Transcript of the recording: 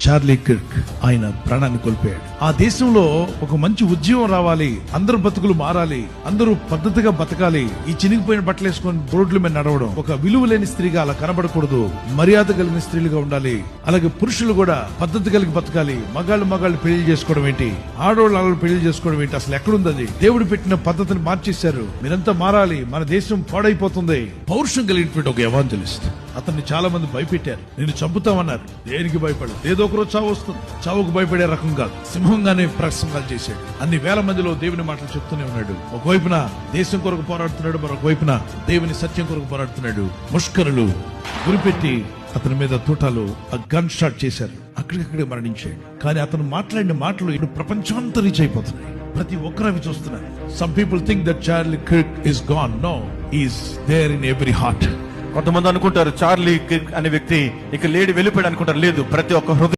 Charlie Kirk ఆయన ప్రాణాన్ని కోల్పోయాడు. ఆ దేశంలో ఒక మంచి ఉద్యమం రావాలి, అందరూ బతుకులు మారాలి, అందరూ పద్ధతిగా బతకాలి. ఈ చినిగిపోయిన బట్టలు వేసుకొని రోడ్ల మీద నడవడం, ఒక విలువ లేని స్త్రీగా అలా కనబడకూడదు, మర్యాద కలిగిన స్త్రీలుగా ఉండాలి. అలాగే పురుషులు కూడా పద్ధతి కలిగి బతకాలి. మగాళ్ళు పెళ్లి చేసుకోవడం ఏంటి, ఆడవాళ్ళు పెళ్లి చేసుకోవడం ఏంటి, అసలు ఎక్కడుంది అది? దేవుడు పెట్టిన పద్ధతిని మార్చేశారు. మీరంతా మారాలి, మన దేశం పాడైపోతుంది. పౌరుషం కలిగినటువంటి ఒక ఎవాంజలిస్ట్. అతన్ని చాలా మంది భయపెట్టారు, నేను చంపుతామన్నారు. దేనికి భయపడదు, ఏదో ఒకరోజు చావు వస్తుంది. చావుకు భయపడే రకం కాదు, సింహంగానే ప్రసంగాలు చేశాడు. అన్ని వేల మందిలో దేవుని మాటలు చెప్తూనే ఉన్నాడు. ఒకవైపున దేశం కొరకు పోరాడుతున్నాడు, మరొక వైపున దేవుని సత్యం కొరకు పోరాడుతున్నాడు. ముష్కరులు గురిపెట్టి అతని మీద తూటాలు గన్ షాట్ చేశారు, అక్కడికక్కడే మరణించాడు. కానీ అతను మాట్లాడిన మాటలు ఇప్పుడు ప్రపంచమంతా రీచ్ అయిపోతున్నాయి. ప్రతి ఒక్కరు అవి చూస్తున్నారు. Some people think that Charlie Kirk is gone. No, he is there in every heart. కొంతమంది అనుకుంటారు చార్లీ కిర్క్ అనే వ్యక్తి ఇక లేడి వెళ్ళిపోయాడు అనుకుంటారు. లేదు, ప్రతి ఒక్క హృదయం